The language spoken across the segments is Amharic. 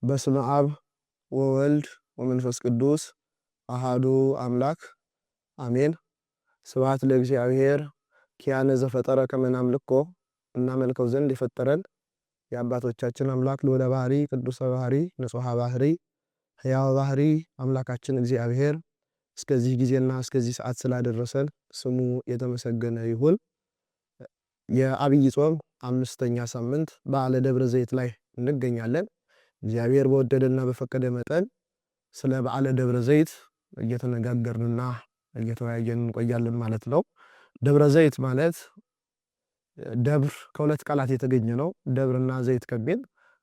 በስመ አብ ወወልድ ወመንፈስ ቅዱስ አሃዱ አምላክ አሜን። ስብሐት ለእግዚአብሔር ኪያነ ዘፈጠረ ከመ ናምልኮ እናመልከው ዘንድ የፈጠረን የአባቶቻችን አምላክ ልዑለ ባሕሪ ቅዱስ ባሕሪ ንጹሐ ባሕሪ ሕያው ባሕሪ አምላካችን እግዚአብሔር እስከዚህ ጊዜና እስከዚህ ሰዓት ስላደረሰን ስሙ የተመሰገነ ይሁን። የዐቢይ ጾም 5ኛ ሳምንት በዓለ ደብረ ዘይት ላይ እንገኛለን። እግዚአብሔር በወደደና በፈቀደ መጠን ስለ በዓለ ደብረ ዘይት እየተነጋገርንና እየተወያየን እንቆያለን ማለት ነው። ደብረ ዘይት ማለት ደብር ከሁለት ቃላት የተገኘ ነው። ደብርና ዘይት ከሚል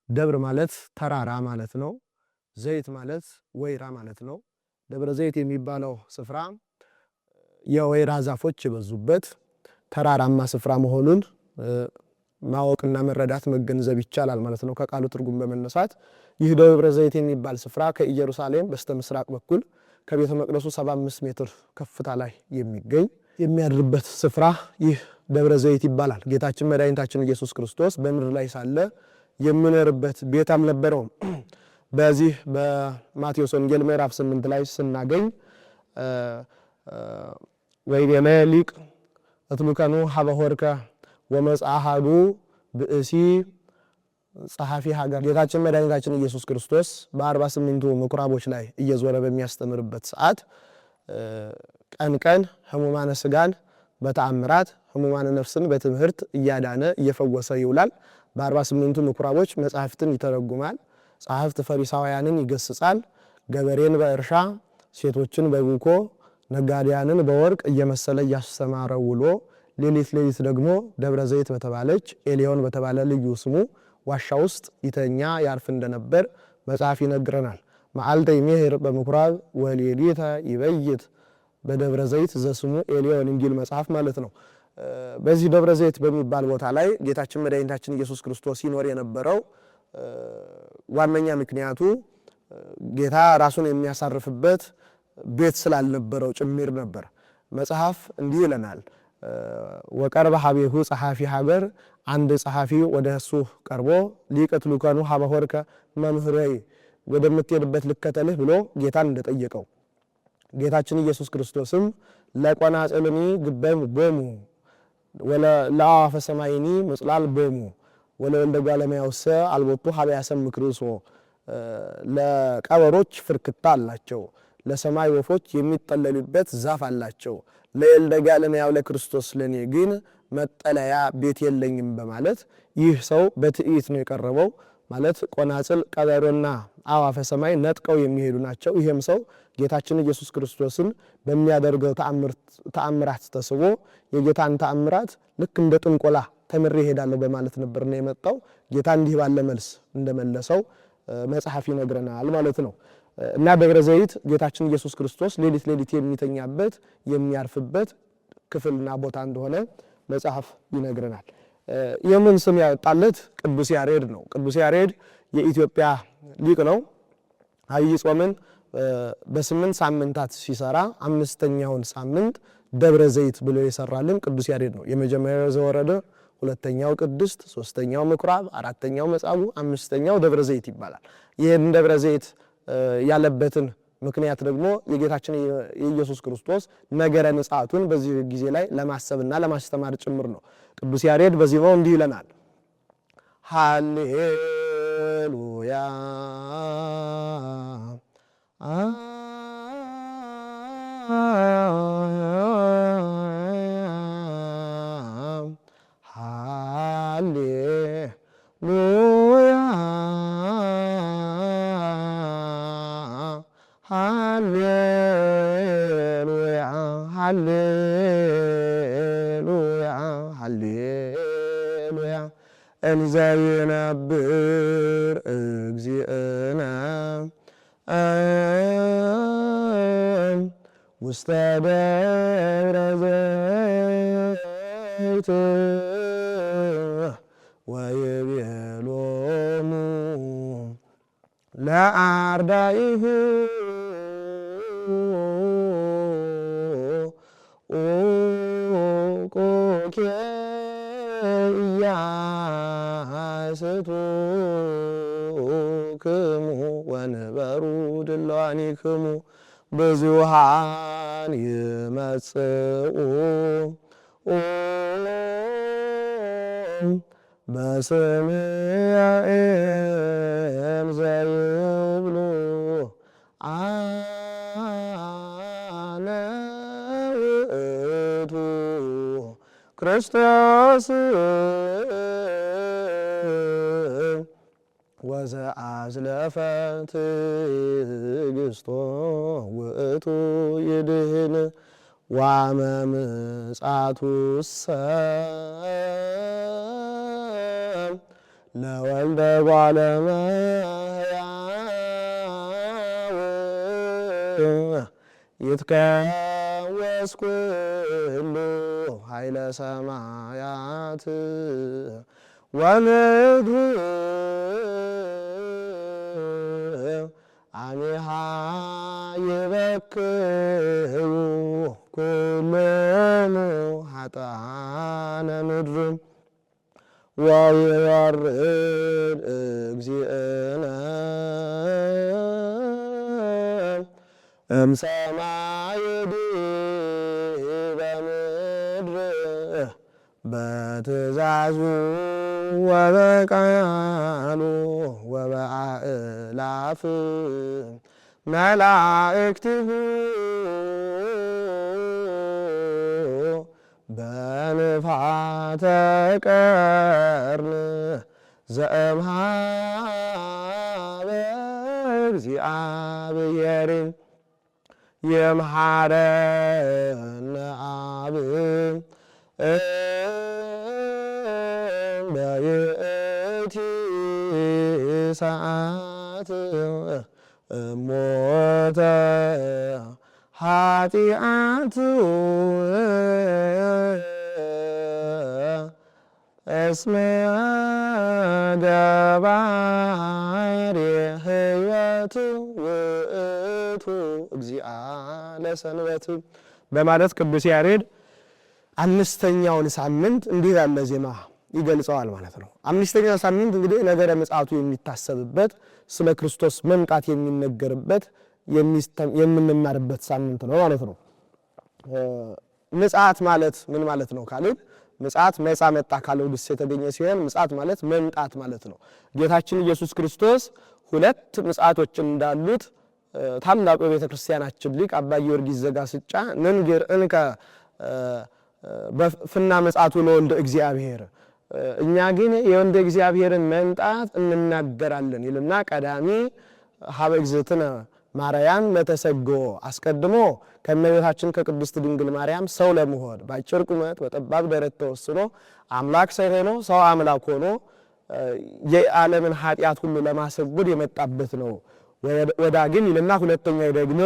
ደብር ማለት ተራራ ማለት ነው። ዘይት ማለት ወይራ ማለት ነው። ደብረ ዘይት የሚባለው ስፍራ የወይራ ዛፎች የበዙበት ተራራማ ስፍራ መሆኑን ማወቅና መረዳት መገንዘብ ይቻላል ማለት ነው። ከቃሉ ትርጉም በመነሳት ይህ ደብረ ዘይት የሚባል ስፍራ ከኢየሩሳሌም በስተምስራቅ በኩል ከቤተ መቅደሱ 75 ሜትር ከፍታ ላይ የሚገኝ የሚያድርበት ስፍራ ይህ ደብረ ዘይት ይባላል። ጌታችን መድኃኒታችን ኢየሱስ ክርስቶስ በምድር ላይ ሳለ የሚኖርበት ቤት አልነበረውም። በዚህ በማቴዎስ ወንጌል ምዕራፍ 8 ላይ ስናገኝ ወይቤመ ሊቅ እትሉከኑ ሀበ ሆርከ ወመጽአሃዱ ብእሲ ጸሐፊ ሀገር። ጌታችን መድኃኒታችን ኢየሱስ ክርስቶስ በ48ቱ ምኩራቦች ላይ እየዞረ በሚያስተምርበት ሰዓት ቀን ቀን ሕሙማነ ሥጋን በተአምራት ሕሙማነ ነፍስን በትምህርት እያዳነ እየፈወሰ ይውላል። በ48ቱ ምኩራቦች መጻሕፍትን ይተረጉማል። ጸሐፍት ፈሪሳውያንን ይገስጻል። ገበሬን በእርሻ ሴቶችን በቡኮ ነጋዴያንን በወርቅ እየመሰለ እያስተማረ ውሎ ሌሊት ሌሊት ደግሞ ደብረ ዘይት በተባለች ኤሊዮን በተባለ ልዩ ስሙ ዋሻ ውስጥ ይተኛ ያርፍ እንደነበር መጽሐፍ ይነግረናል። መዓልተ ይሜህር በምኩራብ ወሌሊተ ይበይት በደብረ ዘይት ዘስሙ ኤሊዮን እንዲል መጽሐፍ ማለት ነው። በዚህ ደብረ ዘይት በሚባል ቦታ ላይ ጌታችን መድኃኒታችን ኢየሱስ ክርስቶስ ሲኖር የነበረው ዋነኛ ምክንያቱ ጌታ ራሱን የሚያሳርፍበት ቤት ስላልነበረው ጭምር ነበር። መጽሐፍ እንዲህ ይለናል። ወቀርበ ሀቤሁ ጸሐፊ ሀገር፣ አንድ ጸሐፊ ወደ እሱ ቀርቦ ሊቀ ትሉከኑ ሀበ ሆርከ መምህረይ፣ ወደምትሄድበት ልከተልህ ብሎ ጌታን እንደጠየቀው ጌታችን ኢየሱስ ክርስቶስም ለቆናጽልኒ ግበም ቦሙ ለአዕዋፈ ሰማይኒ ምጽላል ቦሙ ወለወልደ እጓለ እመሕያውሰ አልቦቱ ሀበ ያሰምክ ርእሶ፣ ለቀበሮች ፍርክታ አላቸው፣ ለሰማይ ወፎች የሚጠለሉበት ዛፍ አላቸው፣ ለወልደ እጓለ እመሕያው ለክርስቶስ ለኔ ግን መጠለያ ቤት የለኝም በማለት ይህ ሰው በትዕቢት ነው የቀረበው። ማለት ቆናጽል ቀበሮና አዕዋፈ ሰማይ ነጥቀው የሚሄዱ ናቸው። ይህም ሰው ጌታችን ኢየሱስ ክርስቶስን በሚያደርገው ተአምራት ተስቦ የጌታን ተአምራት ልክ እንደ ጥንቆላ ተምሬ እሄዳለሁ በማለት ነበር ነው የመጣው። ጌታ እንዲህ ባለ መልስ እንደመለሰው መጽሐፍ ይነግረናል ማለት ነው። እና ደብረ ዘይት ጌታችን ኢየሱስ ክርስቶስ ሌሊት ሌሊት የሚተኛበት የሚያርፍበት ክፍልና ቦታ እንደሆነ መጽሐፍ ይነግረናል። የምን ስም ያወጣለት ቅዱስ ያሬድ ነው። ቅዱስ ያሬድ የኢትዮጵያ ሊቅ ነው። ዐቢይ ጾምን በ8 ሳምንታት ሲሰራ 5ኛውን ሳምንት ደብረ ዘይት ብሎ የሰራልን ቅዱስ ያሬድ ነው። የመጀመሪያው ዘወረደ፣ ሁለተኛው ቅድስት፣ ሶስተኛው ምኩራብ፣ አራተኛው መጻጉዕ፣ 5ኛው ደብረ ዘይት ይባላል። ይህን ደብረ ዘይት ያለበትን ምክንያት ደግሞ የጌታችን የኢየሱስ ክርስቶስ ነገረ ንጽአቱን በዚህ ጊዜ ላይ ለማሰብና ለማስተማር ጭምር ነው። ቅዱስ ያሬድ በዜማው እንዲህ ይለናል። ሃሌሉያ ሃሌሉያ ሃሌሉያ እንዘ ይነብር እግዚእነ ውስተ ደብረ ዘይት ወይቤሎሙ ለአርዳኢሁ ቁኬ ኢያስቱ ክሙ ወንበሩ ድልዋኒክሙ ብዙሃን ይመጽኡ በስምየ እንዘይብሉ አነ ውእቱ ክርስቶስ ወዘአዝለፈ ትዕግሥቶ ውእቱ ይድህን ወአመምጽአቱሰ ለወልደ እጓለ እመሕያው ይትከወስ ኩሉ ኃይለ ሰማያት ወምድር አሜሃ ይበክዩ ኩሎሙ ኃጥአነ ምድር ወይወርድ እግዚእነ እምሰማይ ዲበ ምድር በትእዛዙ ወበቃሉ ወበአእላፍ መላእክቲሁ በንፋተ ቀርን ዘእምሃበ እግዚአብሔር የምሃረነ አብ በይእቲ ሰዓት እሞተ ኃጢአቱ እስመ ገባሬ ሕይወት ውእቱ እግዚአ ለሰንበት በማለት ቅዱስ ያሬድ አምስተኛውን ሳምንት እንዲህ ያለ ዜማ ይገልጸዋል ማለት ነው። አምስተኛው ሳምንት እንግዲህ ነገረ ምጽአቱ የሚታሰብበት ስለ ክርስቶስ መምጣት የሚነገርበት የምንማርበት ሳምንት ነው ማለት ነው። ምጽአት ማለት ምን ማለት ነው ካልን ምጽአት መጻ መጣ ካለው ግስ የተገኘ ሲሆን ምጽአት ማለት መምጣት ማለት ነው። ጌታችን ኢየሱስ ክርስቶስ ሁለት ምጽአቶች እንዳሉት ታላቁ ቤተ ክርስቲያናችን ሊቅ አባ ጊዮርጊስ ዘጋስጫ ንንግር እንከ በፍና ምጽአቱ ለወልደ እግዚአብሔር እኛ ግን የወልደ እግዚአብሔርን መምጣት እንናገራለን ይልና ቀዳሚ ሀበ እግዝእትነ ማርያም ለተሰግኦ አስቀድሞ ከእመቤታችን ከቅድስት ድንግል ማርያም ሰው ለመሆን በአጭር ቁመት በጠባብ ደረት ተወስኖ አምላክ ሰው ሆኖ ሰው አምላክ ሆኖ የዓለምን ኃጢአት ሁሉ ለማሰጎድ የመጣበት ነው። ወዳግም ይልና ሁለተኛው ደግሞ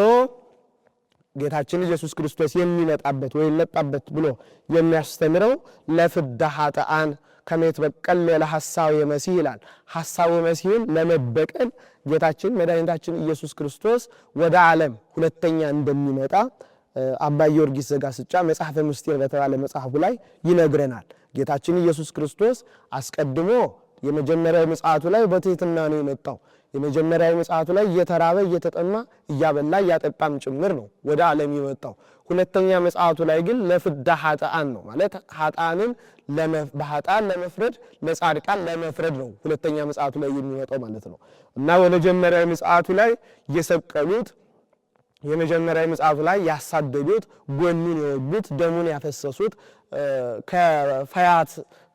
ጌታችን ኢየሱስ ክርስቶስ የሚመጣበት ወይ ለጣበት ብሎ የሚያስተምረው ለፍዳ ኃጥአን ከመት በቀል ለሐሳው የመሲህ ይላል። ሐሳው መሲህን ለመበቀል ጌታችን መድኃኒታችን ኢየሱስ ክርስቶስ ወደ ዓለም ሁለተኛ እንደሚመጣ አባ ጊዮርጊስ ዘጋስጫ መጽሐፈ ምስጢር በተባለ መጽሐፉ ላይ ይነግረናል። ጌታችን ኢየሱስ ክርስቶስ አስቀድሞ የመጀመሪያው ምጽአቱ ላይ በትሕትና ነው የመጣው። የመጀመሪያው ምጽአቱ ላይ እየተራበ እየተጠማ እያበላ እያጠጣም ጭምር ነው ወደ ዓለም የመጣው። ሁለተኛ ምጽአቱ ላይ ግን ለፍዳ ኃጥአን ነው ማለት ኃጥአንን በኃጥአን ለመፍረድ ለጻድቃን ለመፍረድ ነው ሁለተኛ ምጽአቱ ላይ የሚመጣው ማለት ነው። እና በመጀመሪያው ምጽአቱ ላይ የሰቀሉት የመጀመሪያው ምጽአቱ ላይ ያሳደዱት ጎኑን የወጉት ደሙን ያፈሰሱት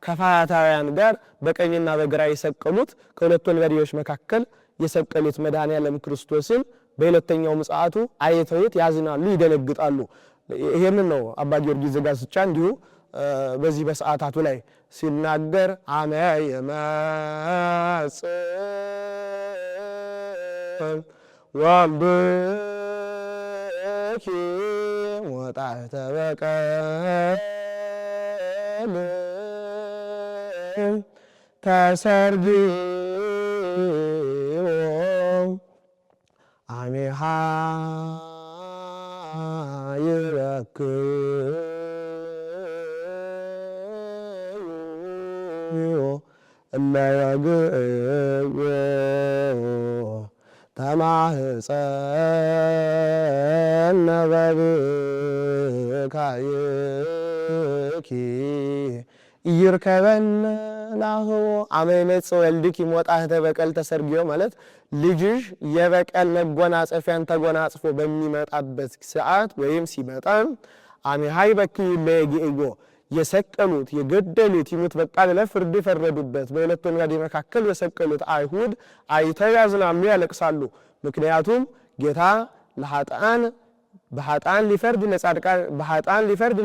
ከፈያታውያን ጋር በቀኝና በግራ የሰቀሉት ከሁለት ወንበዴዎች መካከል የሰቀሉት መድኃኔዓለም ክርስቶስን በሁለተኛው ምጽአቱ አይተውት ያዝናሉ፣ ይደነግጣሉ። ይሄንን ነው አባ ጊዮርጊስ ዘጋስጫ እንዲሁ በዚህ በሰዓታቱ ላይ ሲናገር አመ የመጽእ ወልድኪ ወጣሕተ በቀል ተሰርግዮ አሜሃ ይረክዩ እለ የግዕዝ ተማህፀነ በብካይኪ ይርከበነ ናህቦ አመ ይመጽእ ወልድኪ ሞጣህተ በቀል ተሰርግዮ ማለት ልጅሽ የበቀል መጎናጸፊያን ተጎናጽፎ በሚመጣበት ሰዓት ወይም ሲመጣም አሚሃይ በክዩ ለጊእዮ የሰቀሉት የገደሉት ይሙት በቃ ለፍርድ ፈረዱበት በሁለት ወንጋዴ መካከል የሰቀሉት አይሁድ አይተው ያዝናሉ ያለቅሳሉ። ምክንያቱም ጌታ በኃጥአን ሊፈርድ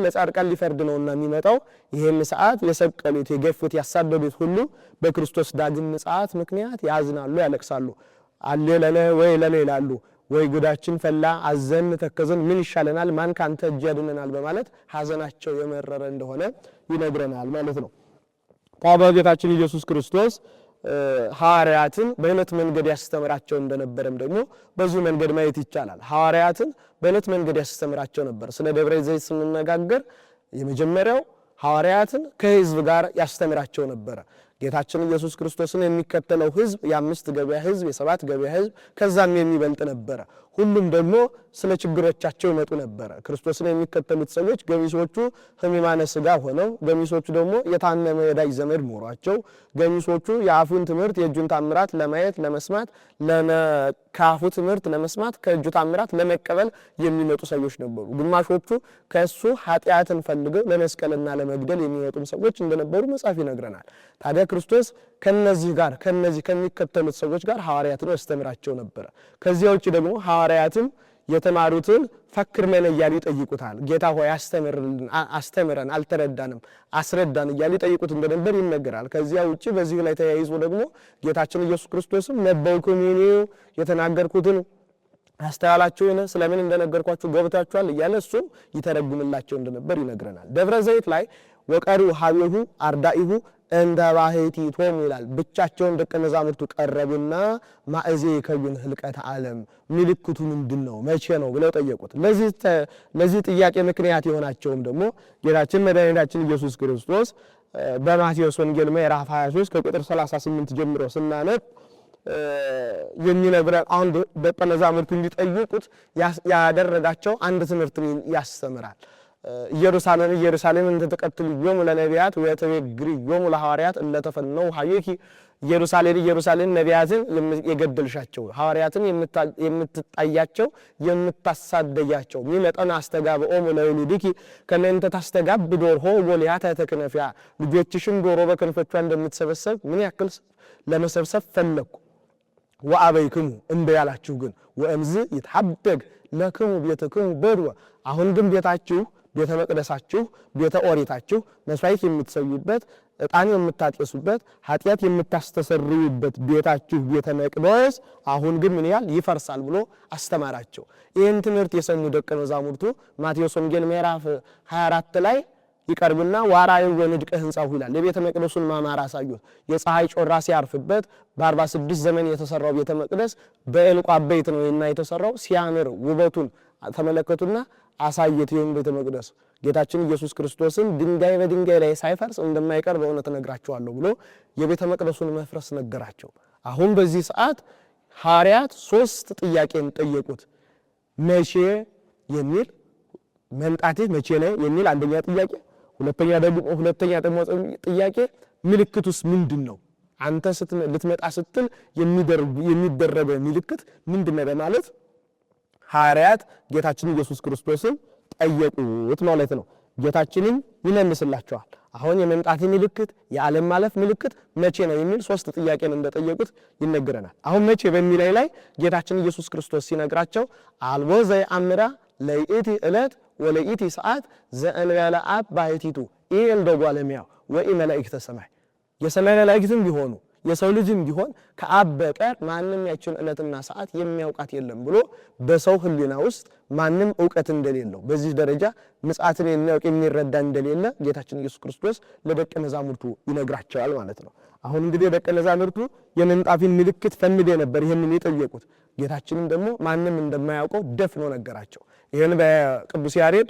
ለጻድቃን ሊፈርድ ነውና የሚመጣው። ይሄን ሰዓት የሰቀሉት የገፉት ያሳደዱት ሁሉ በክርስቶስ ዳግም ምጽአት ምክንያት ያዝናሉ ያለቅሳሉ። አለ ለነ ወይ ለነ ይላሉ። ወይ ጉዳችን ፈላ አዘን ተከዘን ምን ይሻለናል ማን ካንተ እጅ ያድነናል በማለት ሐዘናቸው የመረረ እንደሆነ ይነግረናል ማለት ነው። ታዲያ ጌታችን ኢየሱስ ክርስቶስ ሐዋርያትን በሁለት መንገድ ያስተምራቸው እንደነበረም ደግሞ በዚህ መንገድ ማየት ይቻላል። ሐዋርያትን በሁለት መንገድ ያስተምራቸው ነበር። ስለ ደብረ ዘይት ስንነጋገር የመጀመሪያው ሐዋርያትን ከሕዝብ ጋር ያስተምራቸው ነበር። ጌታችን ኢየሱስ ክርስቶስን የሚከተለው ሕዝብ የአምስት ገበያ ሕዝብ የሰባት ገበያ ሕዝብ ከዛም የሚበልጥ ነበር። ሁሉም ደግሞ ስለ ችግሮቻቸው ይመጡ ነበር። ክርስቶስን የሚከተሉት ሰዎች ገሚሶቹ ሕሙማነ ሥጋ ሆነው፣ ገሚሶቹ ደግሞ የታመመ ወዳጅ ዘመድ ኖሯቸው፣ ገሚሶቹ የአፉን ትምህርት የእጁን ታምራት ለማየት ለመስማት ከአፉ ትምህርት ለመስማት ከእጁ ታምራት ለመቀበል የሚመጡ ሰዎች ነበሩ። ግማሾቹ ከእሱ ኃጢአትን ፈልገው ለመስቀልና ለመግደል የሚመጡም ሰዎች እንደነበሩ መጽሐፍ ይነግረናል። ታዲያ ክርስቶስ ከነዚህ ከሚከተሉት ሰዎች ጋር ሐዋርያትን ያስተምራቸው ነበር። ከዚያ ውጭ ደግሞ ሐዋርያትም የተማሩትን ፈክር ለነ እያሉ ይጠይቁታል። ጌታ ሆይ አስተምረን አልተረዳንም አስረዳን እያሉ ይጠይቁት እንደነበር ይነገራል። ከዚያ ውጭ በዚህ ላይ ተያይዞ ደግሞ ጌታችን ኢየሱስ ክርስቶስም ነበውኩምኒ የተናገርኩትን አስተዋላችሁን ስለምን እንደነገርኳችሁ ገብታችኋል እያለ እሱም ይተረጉምላቸው እንደነበር ይነግረናል። ደብረ ዘይት ላይ ወቀሩ ሀቤሁ አርዳኢሁ እንደ ባሕቲቶሙ ይላል። ብቻቸውን ደቀ መዛሙርቱ ቀረቡና ማእዜ ከውን ህልቀት ዓለም ምልክቱ ምንድነው መቼ ነው ብለው ጠየቁት። ለዚህ ጥያቄ ምክንያት የሆናቸውም ደግሞ ጌታችን መድኃኒታችን ኢየሱስ ክርስቶስ በማቴዎስ ወንጌል ምዕራፍ 23 ከቁጥር 38 ጀምሮ ስናነብ የሚነግረን አንድ ደቀ መዛሙርቱ እንዲጠይቁት ያደረጋቸው አንድ ትምህርት ያስተምራል። ኢየሩሳሌም እንተተቀትልዮም ለነቢያት ወተወግሪዮም ለሐዋርያት እለተፈነው ሀይኪ ኢየሩሳሌም ነቢያትን የገደልሻቸው ሐዋርያትን የምትጣያቸው የምታሳደያቸው ሚመጣን አስተጋብኦም ለውሉድኪ ከነንተ ታስተጋብ ዶርሆ ወሊያታ ተከነፊያ ልጆችሽን ዶሮ በከንፈቿ እንደምትሰበሰብ ምን ያክል ለመሰብሰብ ፈለኩ ወአበይክሙ እንደ ያላችሁ ግን ወእምዝ ይትሐደግ ለክሙ ቤተክሙ በድወ አሁን ግን ቤታችሁ ቤተ መቅደሳችሁ ቤተ ኦሪታችሁ መስዋዕት የምትሰዩበት ዕጣን የምታጤሱበት ኃጢአት የምታስተሰርዩበት ቤታችሁ ቤተ መቅደስ አሁን ግን ምን ያህል ይፈርሳል ብሎ አስተማራቸው። ይህን ትምህርት የሰሙ ደቀ መዛሙርቱ ማቴዎስ ወንጌል ምዕራፍ 24 ላይ ይቀርብና ዋራዩ ወንድቀ ህንጻው ይላል። የቤተ መቅደሱን ማማር አሳዩት። የፀሐይ ጮራ ሲያርፍበት በ46 ዘመን የተሰራው ቤተ መቅደስ በዕልቋ ቤት ነው እና የተሰራው ሲያምር ውበቱን ተመለከቱና አሳየት። ይሁን ቤተ መቅደስ ጌታችን ኢየሱስ ክርስቶስን ድንጋይ በድንጋይ ላይ ሳይፈርስ እንደማይቀር በእውነት እነግራቸዋለሁ ብሎ የቤተ መቅደሱን መፍረስ ነገራቸው። አሁን በዚህ ሰዓት ሐዋርያት 3 ጥያቄን ጠየቁት። መቼ የሚል መምጣትህ መቼ ነው የሚል አንደኛ ጥያቄ፣ ሁለተኛ ደግሞ ጥያቄ ምልክቱስ ምንድነው? አንተ ልትመጣ ስትል የሚደረገ ምልክት ምንድነው በማለት ሐዋርያት ጌታችን ኢየሱስ ክርስቶስን ጠየቁት ማለት ነው። ጌታችንም ይመልስላቸዋል። አሁን የመምጣት ምልክት የዓለም ማለፍ ምልክት መቼ ነው የሚል 3 ጥያቄን እንደጠየቁት ይነገረናል። አሁን መቼ በሚለው ላይ ጌታችን ኢየሱስ ክርስቶስ ሲነግራቸው አልቦ ዘየአምራ ለይእቲ ዕለት ወለይእቲ ሰዓት ዘእንበለ አብ ባሕቲቱ ኢልደጓለሚያ ወኢመላእክተ ሰማይ የሰማይ መላእክትም ቢሆኑ የሰው ልጅም ቢሆን ከአብ በቀር ማንም ያችን ዕለትና ሰዓት የሚያውቃት የለም ብሎ በሰው ሕሊና ውስጥ ማንም ዕውቀት እንደሌለው በዚህ ደረጃ ምጽአትን የሚያውቅ የሚረዳ እንደሌለ ጌታችን ኢየሱስ ክርስቶስ ለደቀ መዛሙርቱ ይነግራቸዋል ማለት ነው። አሁን እንግዲህ ደቀ መዛሙርቱ የመምጣትን ምልክት ፈልገው ነበር ይሄንን የጠየቁት። ጌታችንም ደግሞ ማንም እንደማያውቀው ደፍኖ ነገራቸው። ይሄን በቅዱስ ያሬድ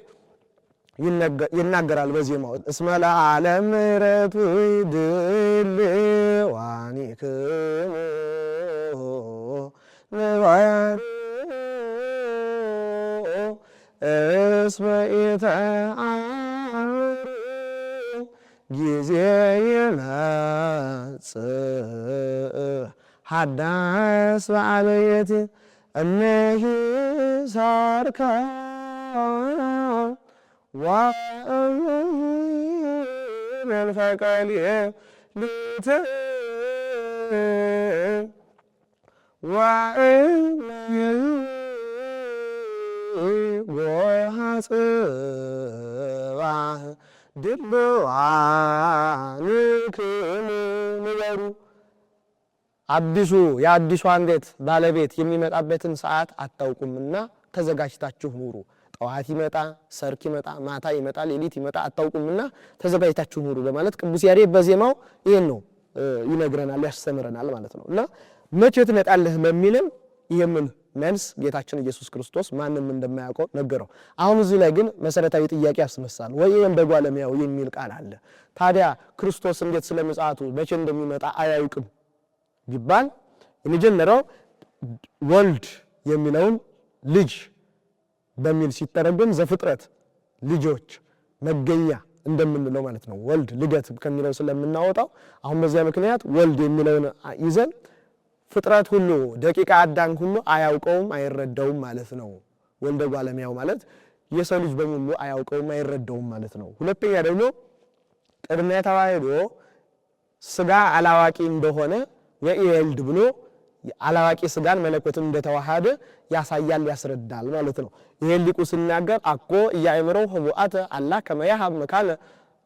ይናገራል በዜማው እስመ ለዓለም ምሕረቱ ድልዋኒክሙ ንዋያ እስመ ኢተአምሩ ጊዜ ይመጽእ ሀዳስ በአበየት እነሂ ሳርከ መንፈቀ ሌሊት ወሐጽባህ ድልዋንክሙ ንበሩ። አዲሱ የአዲሷን ቤት ባለቤት የሚመጣበትን ሰዓት አታውቁምና ተዘጋጅታችሁ ኑሩ። ጠዋት ይመጣ፣ ሰርክ ይመጣ፣ ማታ ይመጣ፣ ሌሊት ይመጣ አታውቁምና ተዘጋጅታችሁ ኑሩ በማለት ቅዱስ ያሬድ በዜማው ይሄን ነው ይነግረናል፣ ያስተምረናል ማለት ነው። እና መቼ ትመጣለህ በሚልም ይሄምን መልስ ጌታችን ኢየሱስ ክርስቶስ ማንም እንደማያውቀው ነገረው። አሁን እዚህ ላይ ግን መሰረታዊ ጥያቄ ያስነሳል። ወይም በጓለሚያው የሚል ቃል አለ። ታዲያ ክርስቶስ እንዴት ስለ ምጽአቱ መቼ እንደሚመጣ አያውቅም ቢባል የመጀመሪያው ወልድ የሚለውን ልጅ በሚል ሲተረጎም ዘፍጥረት ልጆች መገኛ እንደምንለው ማለት ነው። ወልድ ልደት ከሚለው ስለምናወጣው አሁን በዚያ ምክንያት ወልድ የሚለውን ይዘን ፍጥረት ሁሉ ደቂቃ አዳም ሁሉ አያውቀውም አይረዳውም ማለት ነው። ወልደ ጓለሚያው ማለት የሰው ልጅ በሙሉ አያውቀውም አይረዳውም ማለት ነው። ሁለተኛ ደግሞ ቅድመ ተዋሕዶ ስጋ አላዋቂ እንደሆነ የኢወልድ ብሎ አላዋቂ ስጋን መለኮትን እንደተዋሃደ ያሳያል ያስረዳል ማለት ነው። ይሄን ሊቁ ሲናገር አኮ ያእምረው ህቡአተ አላ ከመያሃብ መካለ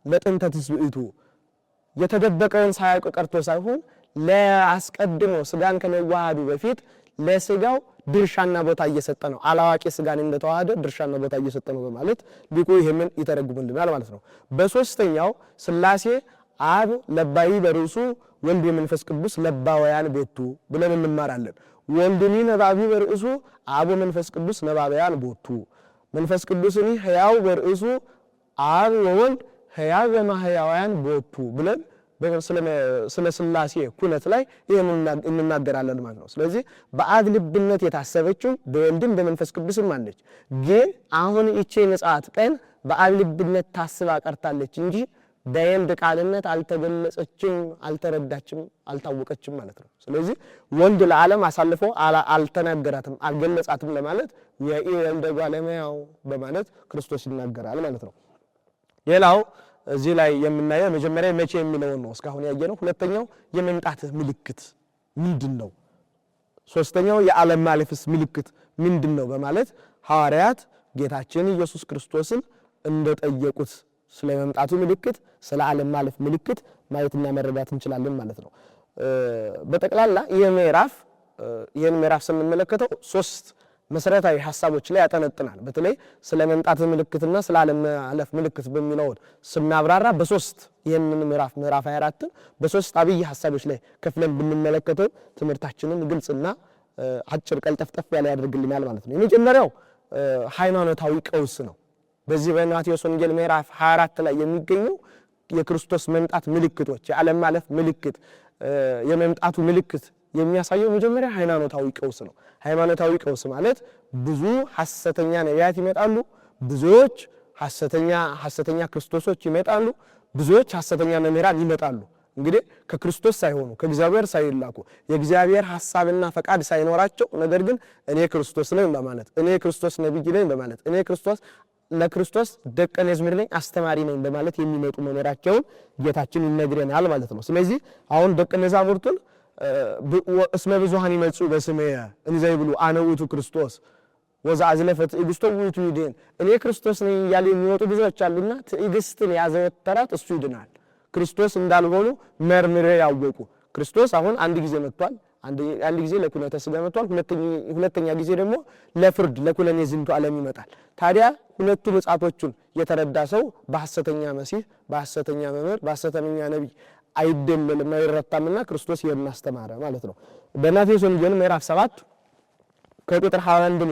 ለጥንተ ትስብእቱ የተደበቀውን ሳያውቅ ቀርቶ ሳይሆን ለአስቀድሞ ስጋን ከመዋሃዱ በፊት ለስጋው ድርሻና ቦታ እየሰጠ ነው። አላዋቂ ስጋን እንደተዋሃደ ድርሻና ቦታ እየሰጠ ነው በማለት ሊቁ ይሄንን ይተረጉምልናል ማለት ነው። በሶስተኛው ሥላሴ አብ ለባይ በርሱ ወልድ የመንፈስ ቅዱስ ለባውያን ቦቱ ብለን እንማራለን። ወልድኒ ነባቢ በርሱ አብ መንፈስ ቅዱስ ነባባያን ቦቱ መንፈስ ቅዱስኒ ሕያው በርሱ አብ ወወልድ ሕያው በማሕያውያን ቦቱ ብለን ስለ ሥላሴ ኩነት ላይ ይሄንን እንናገራለን ማለት ነው። ስለዚህ በአብ ልብነት የታሰበችው በወልድም በመንፈስ ቅዱስም አለች። ግን አሁን እቺ ምጽአት ቀን በአብ ልብነት ታስባ ቀርታለች እንጂ በወልድ ቃልነት አልተገለጸችም፣ አልተረዳችም፣ አልታወቀችም ማለት ነው። ስለዚህ ወልድ ለዓለም አሳልፎ አልተናገራትም፣ አልገለጻትም ለማለት የወልደ ጓለሚያው በማለት ክርስቶስ ይናገራል ማለት ነው። ሌላው እዚህ ላይ የምናየው መጀመሪያ መቼ የሚለው ነው እስካሁን ያየነው። ሁለተኛው የመምጣት ምልክት ምንድነው? ሶስተኛው የዓለም ማለፍስ ምልክት ምንድነው? በማለት ሐዋርያት ጌታችን ኢየሱስ ክርስቶስን እንደጠየቁት ስለ መምጣቱ ምልክት፣ ስለ ዓለም ማለፍ ምልክት ማየትና መረዳት እንችላለን ማለት ነው። በጠቅላላ ይህን ምዕራፍ ስንመለከተው ሶስት መሰረታዊ ሐሳቦች ላይ ያጠነጥናል። በተለይ ስለ መምጣት ምልክትና ስለ ዓለም ማለፍ ምልክት በሚለው ስናብራራ በሶስት ይህንን ምዕራፍ 24 በሶስት አብይ ሐሳቦች ላይ ከፍለን ብንመለከተው ትምህርታችንን ግልጽና አጭር ቀልጠፍጠፍ ያለ ያደርግልናል ማለት ነው። የመጀመሪያው ሃይማኖታዊ ቀውስ ነው። በዚህ በማቴዎስ ወንጌል ምዕራፍ 24 ላይ የሚገኘው የክርስቶስ መምጣት ምልክቶች፣ የዓለም ማለፍ ምልክት፣ የመምጣቱ ምልክት የሚያሳየው መጀመሪያ ሃይማኖታዊ ቀውስ ነው። ሃይማኖታዊ ቀውስ ማለት ብዙ ሐሰተኛ ነቢያት ይመጣሉ፣ ብዙዎች ሐሰተኛ ክርስቶሶች ይመጣሉ፣ ብዙዎች ሐሰተኛ መምህራን ይመጣሉ። እንግዲህ ከክርስቶስ ሳይሆኑ ከእግዚአብሔር ሳይላኩ የእግዚአብሔር ሐሳብና ፈቃድ ሳይኖራቸው ነገር ግን እኔ ክርስቶስ ነኝ በማለት እኔ ክርስቶስ ነብይ ነኝ በማለት እኔ ለክርስቶስ ደቀ መዝሙር ነኝ አስተማሪ ነኝ በማለት የሚመጡ መኖራቸውን ጌታችን ይነግረናል ማለት ነው። ስለዚህ አሁን ደቀ መዛሙርቱን እስመ ብዙኃን ይመጽኡ በስምየ እንዘ ይብሉ አነ ውእቱ ክርስቶስ ወዘአዝለፈ ትዕግሥቶ ውእቱ ይድኅን፣ እኔ ክርስቶስ ነኝ እያሉ የሚመጡ ብዙዎች አሉና ትዕግስትን ያዘወተራት እሱ ይድናል። ክርስቶስ እንዳልሆኑ መርምረው ያወቁ። ክርስቶስ አሁን አንድ ጊዜ መጥቷል፣ አንድ ጊዜ ለኩነተ ሥጋ መጥቷል፣ ሁለተኛ ጊዜ ደግሞ ለፍርድ ለኩነኔ ዝንቱ ዓለም ይመጣል። ታዲያ ሁለቱ ምጽአቶቹን የተረዳ ሰው በሐሰተኛ መሲህ፣ በሐሰተኛ መምህር፣ በሐሰተኛ ነቢይ አይደለልም አይረታምና ክርስቶስ ይሄን አስተማረ ማለት ነው። በማቴዎስ ወንጌል ምዕራፍ 7 ከቁጥር 21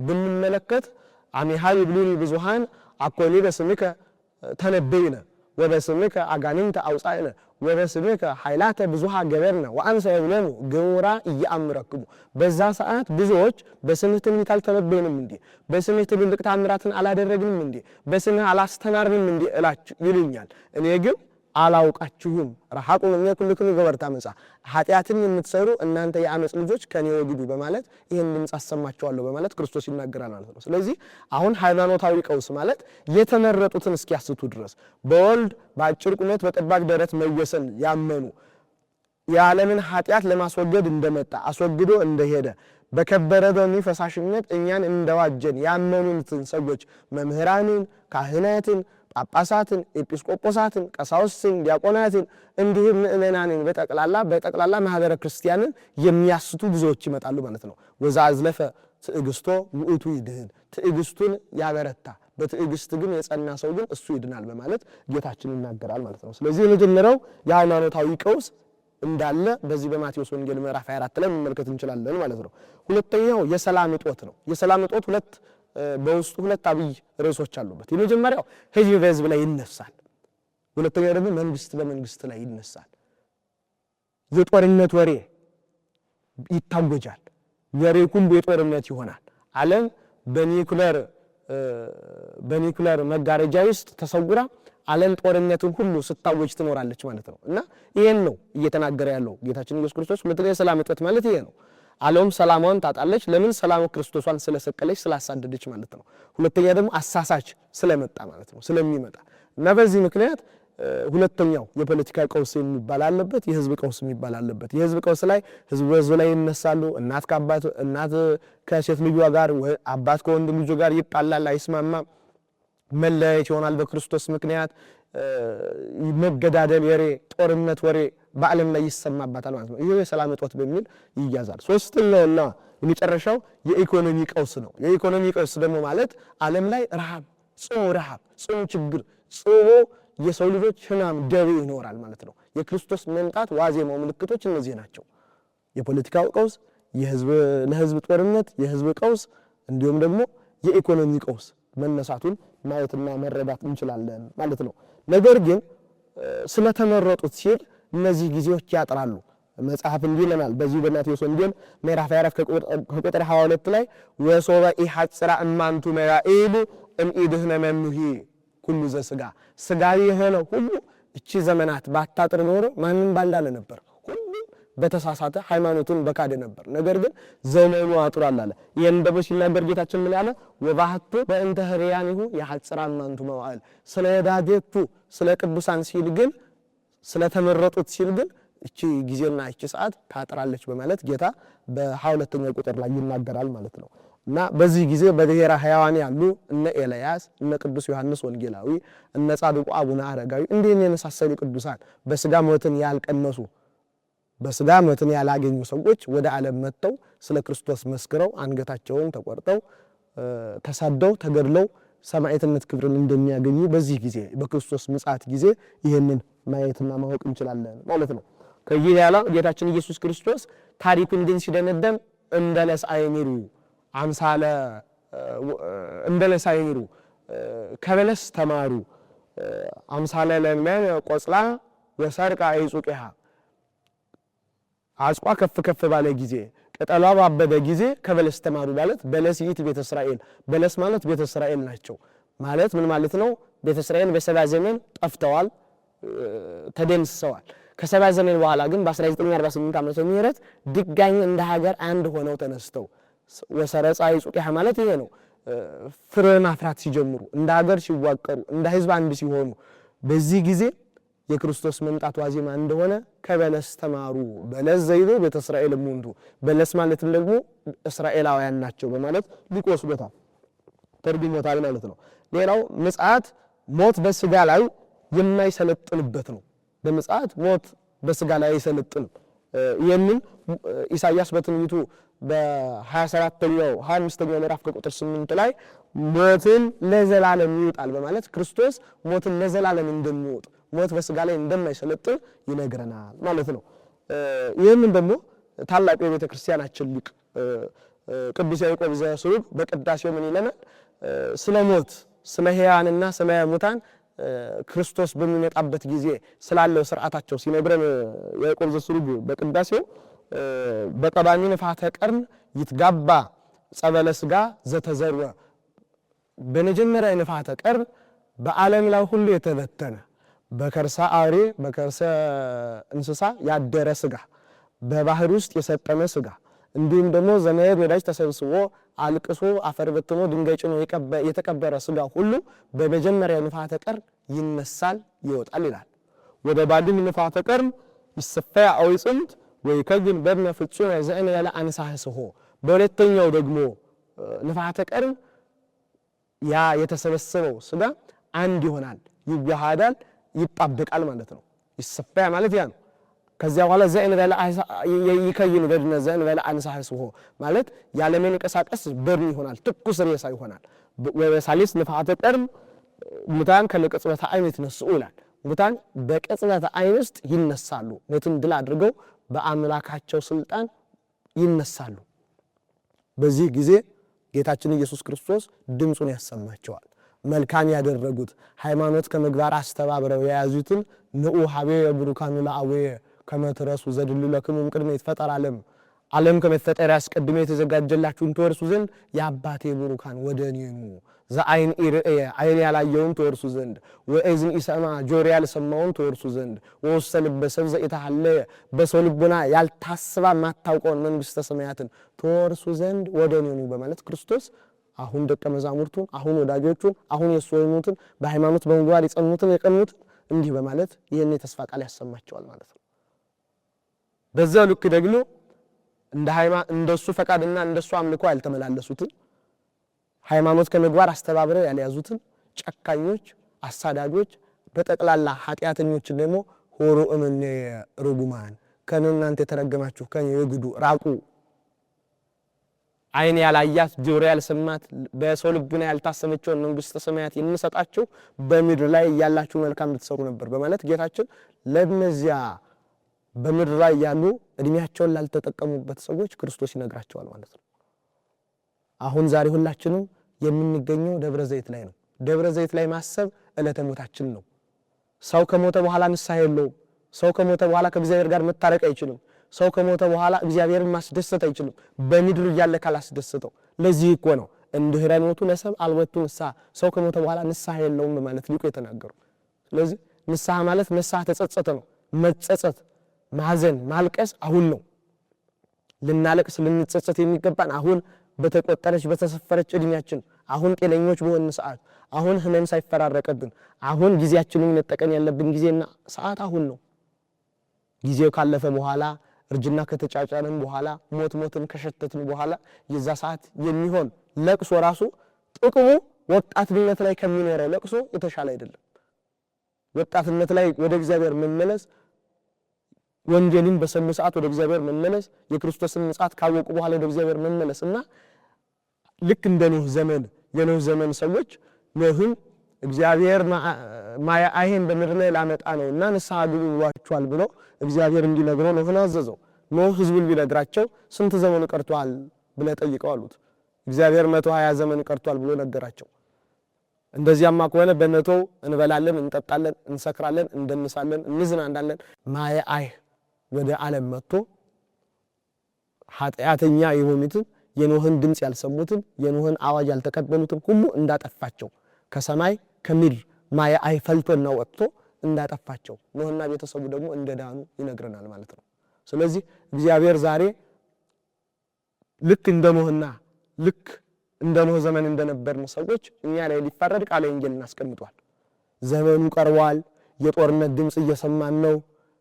ብንመለከት አሜሃ ይብሉኒ ብዙኃን አኮኒ በስምከ ተነበይነ ወበስምከ አጋንንተ አውጻእነ ወበስብከ ኃይላተ ብዙሃ ገበርነ ወአንሰ ይብለኑ ግሙራ እያምረክሙ በዛ ሰዓት ብዙዎች በስምህ ትንቢት አልተነበየንም እንዴ በስምህ ትልልቅ ታምራትን አላደረግንም እንዴ በስምህ አላስተማርንም እንዴ እላችሁ ይሉኛል እኔ ግን አላውቃችሁም ረሐቁ ለኩልክሉ ገበርታ መጻ ኃጢአትን የምትሰሩ እናንተ የአመጽ ልጆች ከኔ ወግዱ በማለት ይሄን ድምጽ አሰማቸዋለሁ በማለት ክርስቶስ ይናገራል ማለት ነው። ስለዚህ አሁን ሃይማኖታዊ ቀውስ ማለት የተመረጡትን እስኪያስቱ ድረስ በወልድ በአጭር ቁመት በጠባብ ደረት መወሰን ያመኑ የዓለምን ኃጢአት ለማስወገድ እንደመጣ አስወግዶ እንደሄደ በከበረ ደሙ ፈሳሽነት እኛን እንደዋጀን ያመኑትን ሰዎች መምህራንን ካህናትን ጳጳሳትን ኤጲስቆጶሳትን ቀሳውስትን ዲያቆናትን እንዲሁም ምእመናንን በጠቅላላ ማህበረ ክርስቲያንን የሚያስቱ ብዙዎች ይመጣሉ ማለት ነው። ወዛዝለፈ ትዕግስቶ ውእቱ ይድህን ትዕግስቱን ያበረታ በትዕግስት ግን የጸና ሰው ግን እሱ ይድናል በማለት ጌታችን ይናገራል ማለት ነው። ስለዚህ የመጀመሪያው የሃይማኖታዊ ቀውስ እንዳለ በዚህ በማቴዎስ ወንጌል ምዕራፍ 24 ላይ መመልከት እንችላለን ማለት ነው። ሁለተኛው የሰላም እጦት ነው። የሰላም እጦት በውስጡ ሁለት አብይ ርዕሶች አሉበት። የመጀመሪያው ህዝብ በህዝብ ላይ ይነሳል። ሁለተኛው ደግሞ መንግስት በመንግስት ላይ ይነሳል። የጦርነት ወሬ ይታወጃል። ወሬ ሁሉ የጦርነት ይሆናል። ዓለም በኒኩለር መጋረጃ ውስጥ ተሰውራ ዓለም ጦርነትን ሁሉ ስታወጅ ትኖራለች ማለት ነው። እና ይሄን ነው እየተናገረ ያለው ጌታችን ኢየሱስ ክርስቶስ። ሁለተኛው የሰላም እጦት ማለት ይሄ ነው። ዓለም ሰላሟን ታጣለች። ለምን? ሰላም ክርስቶስን ስለሰቀለች ስላሳደደች ማለት ነው። ሁለተኛ ደግሞ አሳሳች ስለመጣ ማለት ነው ስለሚመጣ እና በዚህ ምክንያት ሁለተኛው የፖለቲካ ቀውስ የሚባል አለበት፣ የህዝብ ቀውስ የሚባል አለበት። የህዝብ ቀውስ ላይ ህዝብ በህዝብ ላይ ይነሳሉ። እናት ከሴት ልጇ ጋር፣ አባት ከወንድ ልጁ ጋር ይጣላል፣ አይስማማም፣ መለያየት ይሆናል። በክርስቶስ ምክንያት መገዳደል ወሬ፣ ጦርነት ወሬ በዓለም ላይ ይሰማባታል ማለት ነው። ይሄ የሰላም እጦት በሚል ይያዛል። ሶስተኛውና የመጨረሻው የኢኮኖሚ ቀውስ ነው። የኢኮኖሚ ቀውስ ደግሞ ማለት ዓለም ላይ ጽኑ ችግር፣ ጽኑ የሰው ልጆች ህማም ደዌ ይኖራል ማለት ነው። የክርስቶስ መምጣት ዋዜማው ምልክቶች እነዚህ ናቸው። የፖለቲካው ቀውስ፣ ለህዝብ ጦርነት፣ የህዝብ ቀውስ እንዲሁም ደግሞ የኢኮኖሚ ቀውስ መነሳቱን ማየትና መረዳት እንችላለን ማለት ነው። ነገር ግን ስለተመረጡት ሲል እነዚህ ጊዜዎች ያጥራሉ። መጽሐፍ እንዲህ ይለናል በዚህ በማቴዎስ ወንጌል ምዕራፍ 24 ከቁጥር 22 ላይ ወሶበ ኢሐጽራ እማንቱ መራኢል እምኢድህነ መኑሂ ኩሉ ዘሥጋ ሥጋዊ የሆነ ሁሉ እቺ ዘመናት ባታጥር ኖሮ ማንም ባልዳለ ነበር፣ ሁሉ በተሳሳተ ሃይማኖቱን በካደ ነበር። ነገር ግን ዘመኑ አጥሯል አለ። ይሄን ደግሞ ሲናገር ጌታችን ምን ያለ ወባህቱ በእንተ ህርያኒሁ የሐጽራ እማንቱ መዋዕል ስለ ዳጌቱ ስለ ቅዱሳን ሲል ግን ስለተመረጡት ሲል ግን እቺ ጊዜና እቺ ሰዓት ታጥራለች በማለት ጌታ በ22ኛው ቁጥር ላይ ይናገራል ማለት ነው። እና በዚህ ጊዜ በብሔረ ሕያዋን ያሉ እነ ኤልያስ እነ ቅዱስ ዮሐንስ ወንጌላዊ እነ ጻድቁ አቡነ አረጋዊ እንዲህን የመሳሰሉ ቅዱሳን በስጋ ሞትን ያልቀመሱ በስጋ ሞትን ያላገኙ ሰዎች ወደ ዓለም መጥተው ስለ ክርስቶስ መስክረው አንገታቸውን ተቆርጠው ተሳደው ተገድለው ሰማዕትነት ክብርን እንደሚያገኙ በዚህ ጊዜ በክርስቶስ ምጽአት ጊዜ ይሄንን ማየትና ማወቅ እንችላለን ማለት ነው። ከዚህ ያላ ጌታችን ኢየሱስ ክርስቶስ ታሪኩን ግን ሲደነደም እንደለስ አይሚሩ አምሳለ እንደለስ አይሚሩ ከበለስ ተማሩ አምሳለ ለማን ቆጽላ ወሰርቃ ይጹቅሃ አጽቋ ከፍ ባለ ጊዜ ቅጠሏ ባበበ ጊዜ ከበለስ ተማሩ ማለት በለስ ይት ቤተ እስራኤል በለስ ማለት ቤተ እስራኤል ናቸው ማለት ምን ማለት ነው? ቤተ እስራኤል በሰባ ዘመን ጠፍተዋል፣ ተደምስሰዋል። ከሰባ ዘመን በኋላ ግን በ1948 ዓመተ ምህረት ድጋሚ እንደ ሀገር አንድ ሆነው ተነስተው ወሰረጻ ይጹቅሃ ማለት ይሄ ነው። ፍሬ ማፍራት ሲጀምሩ እንደ ሀገር ሲዋቀሩ እንደ ህዝብ አንድ ሲሆኑ በዚህ ጊዜ የክርስቶስ መምጣት ዋዜማ እንደሆነ ከበለስ ተማሩ በለስ ዘይዶ ቤተ እስራኤል ሙንዱ በለስ ማለትም ደግሞ እስራኤላውያን ናቸው በማለት ሊቆስበታል ተርጉሞታል ማለት ነው። ሌላው ምጽአት ሞት በስጋ ላይ የማይሰለጥንበት ነው። በምጽአት ሞት በስጋ ላይ አይሰለጥንም። ይሄንን ኢሳይያስ በትንቢቱ በ27ኛው 25ኛው ምዕራፍ ከቁጥር 8 ላይ ሞትን ለዘላለም ይውጣል በማለት ክርስቶስ ሞትን ለዘላለም እንደሚወጥ ሞት በስጋ ላይ እንደማይሰለጥን ይነግረናል ማለት ነው። ይሄንን ደግሞ ታላቁ የቤተ ክርስቲያናችን ሊቅ ቅዱስ ያዕቆብ ዘስሩግ በቅዳሴው ምን ይለናል? ስለ ሞት ስለ ሕያዋንና ስለ ሙታን ክርስቶስ በሚመጣበት ጊዜ ስላለው ሥርዓታቸው ሲነግረን ያዕቆብ ዘስሩግ በቅዳሴው በቀዳሚ ንፋተ ቀርን ይትጋባ ጸበለ ሥጋ ዘተዘርወ በመጀመሪያ ንፋተ ቀርን በዓለም ላይ ሁሉ የተበተነ በከርሰ አውሬ በከርሰ እንስሳ ያደረ ሥጋ በባህር ውስጥ የሰጠመ ሥጋ እንዲሁም ደግሞ ዘመድ ወዳጅ ተሰብስቦ አልቅሶ አፈር በትኖ ድንጋይ ጭኖ የተቀበረ ሥጋ ሁሉ በመጀመሪያ ንፋተ ቀርን ይነሳል ይወጣል ይላል። ወደ ባድም ንፋተ ቀርን ይሰፋያ አውይጽምት ወይ ከግን በመ ፍጹም ዘእንበለ አንሳህስሆ በሁለተኛው ደግሞ ንፋተ ቀርን ያ የተሰበሰበው ሥጋ አንድ ይሆናል ይዋሃዳል ይጣበቃል ማለት ነው። ይሰፋያ ማለት ያ ነው። ከዚያ በኋላ ዘእንበለ ይከይን በድነ ዘእንበለ አንሳህስሆ ማለት ያለ መንቀሳቀስ በርን ይሆናል ትኩስ ሬሳ ይሆናል። ወበሳሊስ ንፋተ ቀርን ሙታን ከለቅጽበተ ዓይን ይነስኡ ይላል። ሙታን በቅጽበተ ዓይን ውስጥ ይነሳሉ። ሞትን ድል አድርገው በአምላካቸው ስልጣን ይነሳሉ። በዚህ ጊዜ ጌታችን ኢየሱስ ክርስቶስ ድምጹን ያሰማቸዋል። መልካም ያደረጉት ሃይማኖት ከምግባር አስተባብረው የያዙትን ንዑ ሀቤ ብሩካኑ ለአቡየ ከመትረሱ ዘድሉ ለክሙ ቅድመ ይፈጠር ዓለም ከመፈጠር ያስቀድሞ የተዘጋጀላችሁን ተወርሱ ዘንድ የአባቴ ብሩካን ወደ እኔ ኑ ዘአይን ኢርእየ አይን ያላየውን ተወርሱ ዘንድ ወእዝን ኢሰማ ጆሮ ያልሰማውን ተወርሱ ዘንድ ወውስተ ልበ ሰብእ ዘኢተሃለየ በሰው ልቡና ያልታሰባ ማታውቀውን መንግሥተ ሰማያትን ተወርሱ ዘንድ ወደ እኔ ኑ በማለት ክርስቶስ አሁን ደቀ መዛሙርቱን አሁን ወዳጆቹን አሁን የሱ የሆኑትን በሃይማኖት በምግባር የጸኑትን የቀኑትን እንዲህ በማለት ይህን የተስፋ ቃል ያሰማቸዋል ማለት ነው። በዛ ልክ ደግሞ እንደሱ ፈቃድና እንደሱ አምልኮ ያልተመላለሱትን ሃይማኖት ከምግባር አስተባብረው ያልያዙትን ጨካኞች አሳዳጆች በጠቅላላ ኃጢአተኞችን ደግሞ ሆሮ እምኔ ርጉማን ከእናንተ የተረገማችሁ ከኔ ይግዱ ራቁ አይን ያላያት ጆሮ ያልሰማት በሰው ልቡና ያልታሰበችውን መንግሥተ ሰማያት የምሰጣችሁ በምድር ላይ ያላችሁ መልካም ልትሰሩ ነበር በማለት ጌታችን ለነዚያ በምድር ላይ ያሉ እድሜያቸውን ላልተጠቀሙበት ሰዎች ክርስቶስ ይነግራቸዋል ማለት ነው። አሁን ዛሬ ሁላችንም የምንገኘው ደብረ ዘይት ላይ ነው። ደብረ ዘይት ላይ ማሰብ ዕለተ ሞታችን ነው። ሰው ከሞተ በኋላ ንስሐ የለውም። ሰው ከሞተ በኋላ ከእግዚአብሔር ጋር መታረቅ አይችልም። ሰው ከሞተ በኋላ እግዚአብሔርን ማስደሰት አይችልም በምድር ያለ ካላስደሰተው። ለዚህ እኮ ነው እንድህረ ሞቱ ለሰብእ አልወቱ ንስሐ ሰው ከሞተ በኋላ ንስሐ የለውም በማለት ሊቁ የተናገሩ። ስለዚህ ንስሐ ማለት ንስሐ ተጸጸተ ነው። መጸጸት ማዘን ማልቀስ አሁን ነው። ልናለቅስ ልንጸጸት የሚገባን አሁን በተቆጠረች በተሰፈረች እድሜያችን አሁን ጤነኞች በሆነ ሰዓት አሁን ህመም ሳይፈራረቀብን አሁን ጊዜያችንን መጠቀም ያለብን ጊዜና ሰዓት አሁን ነው። ጊዜው ካለፈ በኋላ እርጅና ከተጫጫነን በኋላ ሞትን ከሸተትን በኋላ የዛ ሰዓት የሚሆን ለቅሶ ራሱ ጥቅሙ ወጣትነት ላይ ከሚኖረው ለቅሶ የተሻለ አይደለም። ወጣትነት ላይ ወደ እግዚአብሔር መመለስ ወንጌልን በሰሙ ሰዓት ወደ እግዚአብሔር መመለስ የክርስቶስን ምጽአት ካወቁ በኋላ ወደ እግዚአብሔር መመለስና ልክ እንደ የኖህ ዘመን ሰዎች ኖህን እግዚአብሔር ማያ አይን በምድር ላይ ላመጣ ነውና ንስሐ ግቡ ብሏቸዋል ብሎ እግዚአብሔር እንዲነግረው ኖህን አዘዘው። ኖህ ህዝቡን ቢነግራቸው ስንት ዘመን ቀርቷል ብለ ጠይቀው አሉት። እግዚአብሔር 120 ዘመን ቀርቷል ብሎ ነገራቸው። እንደዚያማ ከሆነ በመቶው እንበላለን እንጠጣለን እንሰክራለን እንደንሳለን እንዝናናለን ማያ አይ ወደ ዓለም መጥቶ ኃጢአተኛ የሆኑትን የኖህን ድምጽ ያልሰሙትን የኖህን አዋጅ ያልተቀበሉትን ሁሉ እንዳጠፋቸው ከሰማይ ከምድር ማያ አይ ፈልቶና ወጥቶ እንዳጠፋቸው ኖህና ቤተሰቡ ደግሞ እንደዳኑ ይነግረናል ማለት ነው። ስለዚህ እግዚአብሔር ዛሬ ልክ እንደ ኖህ ዘመን እንደነበርን ሰዎች እኛ ላይ ሊፈረድ ቃለ ወንጌልን አስቀምጧል። ዘመኑ ቀርቧል። የጦርነት ድምጽ እየሰማን ነው።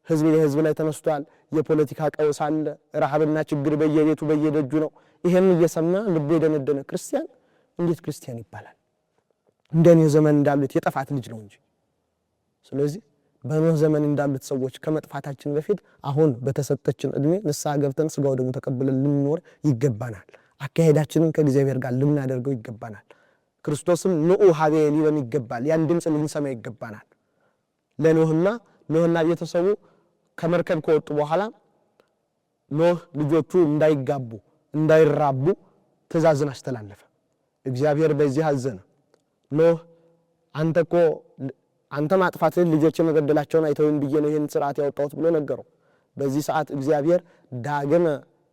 ህዝብ ላይ ተነስቷል። የፖለቲካ ቀውስ አለ። ረሃብና ችግር በየቤቱ በየደጁ ነው። ይሄን እየሰማ ልቡ የደነደነ ክርስቲያን እንዴት ክርስቲያን ይባላል? እንደኔ ዘመን እንዳሉት የጠፋት ልጅ ነው እንጂ። ስለዚህ በኖህ ዘመን እንዳሉት ሰዎች ከመጥፋታችን በፊት አሁን በተሰጠችን እድሜ ንስሐ ገብተን ስጋው ደግሞ ተቀብለን ልንኖር ይገባናል። አካሄዳችንን ከእግዚአብሔር ጋር ልናደርገው ይገባናል። ክርስቶስም ንዑ ሀቤ ሊበን ይገባል። ያን ድምጽ ልንሰማ ይገባናል። ኖህና ቤተሰቡ ከመርከብ ከወጡ በኋላ ኖህ ልጆቹ እንዳይጋቡ እንዳይራቡ ትእዛዝን አስተላለፈ። እግዚአብሔር በዚህ አዘነ። ኖህ አንተ ማጥፋትን ልጆች መገደላቸውን አይተውን ብዬ ነው ይሄን ሥርዓት ያወጣሁት ብሎ ነገረው። በዚህ ሰዓት እግዚአብሔር ዳግመ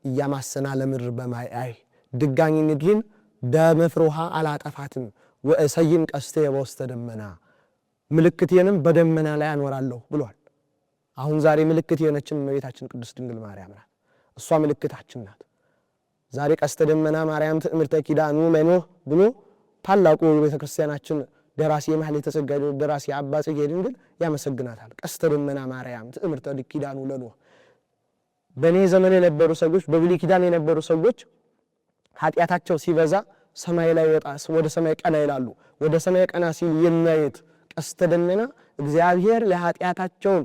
እያማሰና ለምድር በማይ ድጋሚ ምድርን በመፍሮሃ አላጠፋትም ወእሰይም ቀስተ በውስተ ደመና ምልክቴንም በደመና ላይ አኖራለሁ ብሏል። አሁን ዛሬ ምልክት የሆነችን እመቤታችን ቅድስት ድንግል ማርያም ናት። እሷ ምልክታችን ናት። ዛሬ ቀስተ ደመና ማርያም ትዕምርተ ኪዳኑ መኖህ ብሎ ታላቁ ቤተክርስቲያናችን ደራሲ የማህሌተ ጸጋ ደራሲ አባ ጽጌ ድንግል ያመሰግናታል። ቀስተ ደመና ማርያም ትዕምርተ ኪዳኑ ለኖህ። በኔ ዘመን የነበሩ ሰዎች በብሉይ ኪዳን የነበሩ ሰዎች ኃጢአታቸው ሲበዛ ሰማይ ላይ ወደ ሰማይ ቀና ይላሉ። ወደ ሰማይ ቀና ሲል የሚያዩት ቀስተ ደመና እግዚአብሔር ለኃጢአታቸው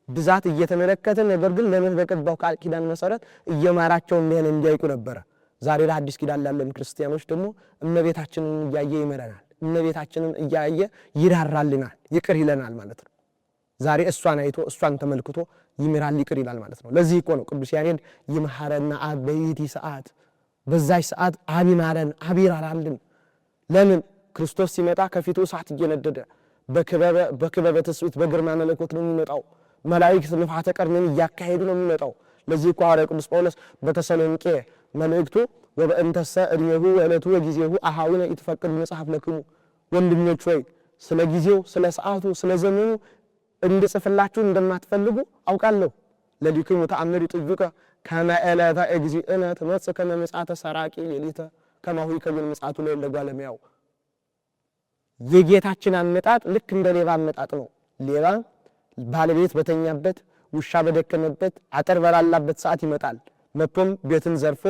ብዛት እየተመለከተ ነገር ግን ለምን በቀባው ቃል ኪዳን መሰረት እየማራቸው እንደሆነ እንዲያውቁ ነበር። ዛሬ ለሐዲስ ኪዳን ላለን ክርስቲያኖች ደግሞ እመቤታችንን እያየ ይመረናል። እመቤታችንን እያየ ይራራልናል፣ ይቅር ይለናል ማለት ነው። ዛሬ እሷን አይቶ እሷን ተመልክቶ ይምራል፣ ይቅር ይላል ማለት ነው። ለዚህ እኮ ነው ቅዱስ ያሬድ ይምሐረና አብ በይእቲ ሰዓት፣ በዛች ሰዓት አብ ይማረን፣ አብ ይራራልን። ለምን? ክርስቶስ ሲመጣ ከፊቱ እሳት እየነደደ በክበበ ትስብእት በግርማ መለኮት ነው የሚመጣው። መላእክት ንፋተ ቀርንን እያካሄዱ ነው የሚመጣው። ለዚህ እኮ ሐዋርያው ቅዱስ ጳውሎስ በተሰሎንቄ መልእክቱ ወበእንተሰ ዕድሜሁ ወዕለቱ ወጊዜሁ አኀዊነ ኢትፈቅዱ መጽሐፍ ለክሙ፣ ወንድሞች ሆይ ስለ ጊዜው ስለ ሰዓቱ ስለ ዘመኑ እንድጽፍላችሁ እንደማትፈልጉ አውቃለሁ። ለሊክሙ ተአምር ይጥዩከ ከመ ዕለተ እግዚእነ ትመጽእ ከመ ምጽአተ ሰራቂ ሌሊተ ከማሁ ይከውን ምጽአቱ ለእጓለ እመሕያው። የጌታችን አመጣጥ ልክ እንደ ሌባ አመጣጥ ነው። ሌባ ባለቤት በተኛበት ውሻ በደከመበት አጥር በላላበት ሰዓት ይመጣል። መጥቶም ቤትን ዘርፎ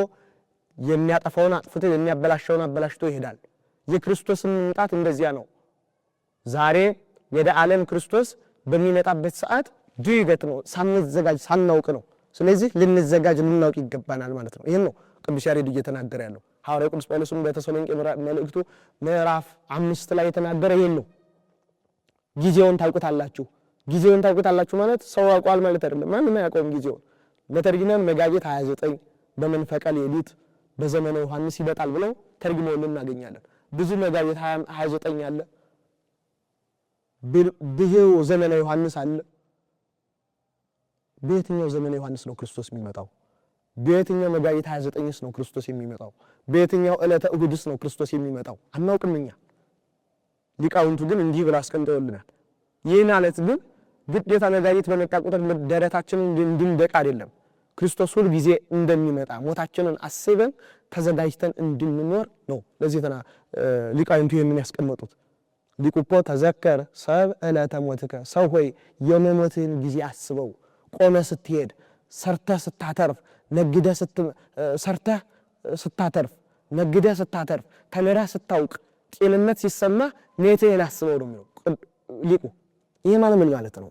የሚያጠፋውን አጥፍቶ የሚያበላሸውን አበላሽቶ ይሄዳል። የክርስቶስ መምጣት እንደዚያ ነው። ዛሬ ወደ ዓለም ክርስቶስ በሚመጣበት ሰዓት ድንገት ነው፣ ሳንዘጋጅ ሳናውቅ ነው። ስለዚህ ልንዘጋጅ ልናውቅ ይገባናል ማለት ነው። ይሄን ነው ቅዱስ ያሬድ እየተናገረ ያለው። ሐዋርያው ቅዱስ ጳውሎስም በተሰሎንቄ መልእክቱ ምዕራፍ 5 ላይ የተናገረ ይሄን ነው። ጊዜውን ታውቁታላችሁ። ጊዜውን ታውቁታላችሁ ማለት ሰው ያውቃል ማለት አይደለም። ማንም አያውቀውም ጊዜውን። በተርጊመን መጋቢት 29 በመንፈቀ ሌሊት በዘመነ ዮሐንስ ይመጣል ብለው ተርጊመውን እናገኛለን። ብዙ መጋቢት 29 አለ፣ ብዙ ዘመነ ዮሐንስ አለ። በየትኛው ዘመነ ዮሐንስ ነው ክርስቶስ የሚመጣው? በየትኛው መጋቢት 29ስ ነው ክርስቶስ የሚመጣው? በየትኛው ዕለተ እሑድስ ነው ክርስቶስ የሚመጣው? አናውቅም እኛ። ሊቃውንቱ ግን እንዲህ ብለው አስቀምጠውልናል። ይህ ማለት ግን ግዴታ መጋቢት በመጣ ቁጥር ደረታችንን እንድንደቅ አይደለም። ክርስቶስ ሁል ጊዜ እንደሚመጣ ሞታችንን አስበን ተዘጋጅተን እንድንኖር ነው። ለዚህ ሊቃውንቱ ይህንን ያስቀመጡት። ሊቁ እኮ ተዘከር ሰብ ዕለተ ሞትከ፣ ሰው ሆይ የመሞትህን ጊዜ አስበው። ቆመ ስትሄድ፣ ሰርተህ ስታተርፍ፣ ነግደህ ሰርተህ ስታተርፍ፣ ነግደህ ስታተርፍ፣ ተምረህ ስታውቅ፣ ጤንነት ሲሰማህ ኔትህን አስበው ነው የሚለው ሊቁ። ይህ ማለት ምን ማለት ነው?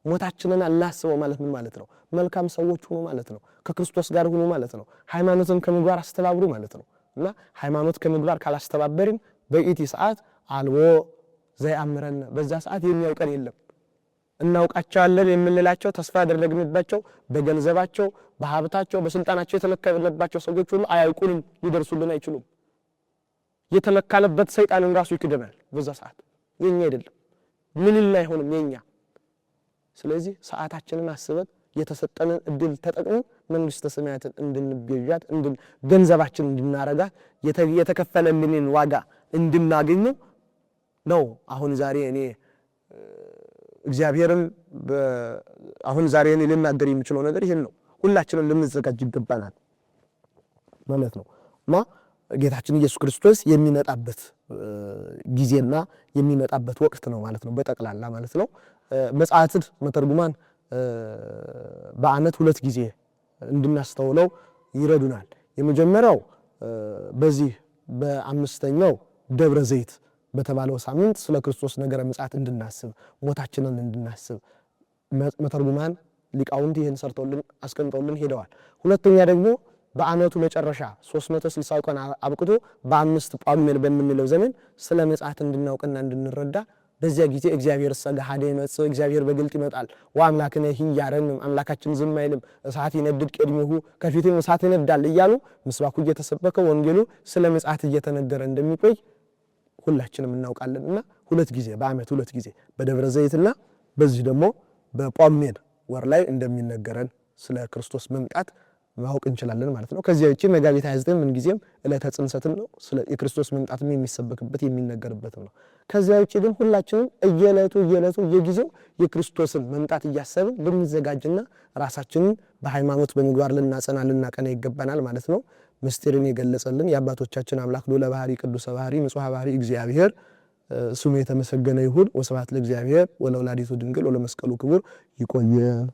ሞታችንን አናስበው ማለት ምን ማለት ነው? መልካም ሰዎች ሁኑ ማለት ነው። ከክርስቶስ ጋር ሁኑ ማለት ነው። ሃይማኖትን ከምግባር አስተባብሩ ማለት ነው። እና ሃይማኖት ከምግባር ካላስተባበርን በኢቲ ሰዓት አልቦ ዘይአምረን፣ በዛ ሰዓት የሚያውቀን የለም። እናውቃቸዋለን የምንላቸው ተስፋ ያደረግንባቸው በገንዘባቸው በሀብታቸው በስልጣናቸው የተመካንባቸው ሰዎች ሁሉ አያውቁንም፣ ሊደርሱልን አይችሉም። የተመካንበት ሰይጣንን ራሱ ይክደናል በዛ ሰዓት። የኛ አይደለም፣ ምንም አይሆንም የኛ። ስለዚህ ሰዓታችንን አስበን የተሰጠንን እድል ተጠቅመን መንግስተ ሰማያትን እንድንቤዣት ገንዘባችን እንድናረጋት የተከፈለልንን ዋጋ እንድናገኝ ነው። አሁን ዛሬ እኔ እግዚአብሔርን አሁን ዛሬ እኔ ልናገር የምችለው ነገር ይሄን ነው። ሁላችንም ልንዘጋጅ ይገባናል ማለት ነው። ጌታችን ኢየሱስ ክርስቶስ የሚመጣበት ጊዜና የሚመጣበት ወቅት ነው ማለት ነው፣ በጠቅላላ ማለት ነው። መጽሐፍት መተርጉማን በዓመት 2 ጊዜ እንድናስተውለው ይረዱናል። የመጀመሪያው በዚህ በ5ኛው ደብረ ዘይት በተባለው ሳምንት ስለ ክርስቶስ ነገረ ምጽአት እንድናስብ፣ ሞታችንን እንድናስብ መተርጉማን ሊቃውንት ይህን ሰርተውልን አስቀምጠውልን ሄደዋል። ሁለተኛ ደግሞ በዓመቱ መጨረሻ 360 ቀን አብቅቶ በ5 ጳጉሜን በምንለው ዘመን ስለ ምጽአት እንድናውቅና እንድንረዳ በዚያ ጊዜ እግዚአብሔር ሰገሃደ ይመጽእ፣ እግዚአብሔር በግልጥ ይመጣል። ወአምላክነ ኢያረምም፣ አምላካችን ዝም አይልም። እሳት ይነድድ ቀድሜሁ፣ ከፊቱም እሳት ይነዳል እያሉ ምስባኩ እየተሰበከ ወንጌሉ ስለ ምጽአት እየተነገረ እንደሚቆይ ሁላችንም እናውቃለንና ሁለት ጊዜ በአመት ሁለት ጊዜ በደብረ ዘይትና በዚህ ደግሞ በጳጉሜን ወር ላይ እንደሚነገረን ስለ ክርስቶስ መምጣት ማወቅ እንችላለን ማለት ነው። ከዚያ ውጪ መጋቢት 29 ምን ጊዜም ዕለተ ጽንሰትም ነው። ስለ የክርስቶስ መምጣትም የሚሰበክበት የሚነገርበትም ነው። ከዚያ ውጪ ግን ሁላችንም እየለቱ እየጊዜው የክርስቶስን መምጣት እያሰብን ልንዘጋጅና ራሳችንን በሃይማኖት በምግባር ልናጸና ልናቀና ይገባናል ማለት ነው። ምስጢርን የገለጸልን የአባቶቻችን አምላክ ልዑለ ባሕሪ ቅዱሰ ባሕሪ ንጹሐ ባሕሪ እግዚአብሔር ስሙ የተመሰገነ ይሁን። ወስብሐት ለእግዚአብሔር ወለወላዲቱ ድንግል ወለመስቀሉ ክቡር። ይቆየን።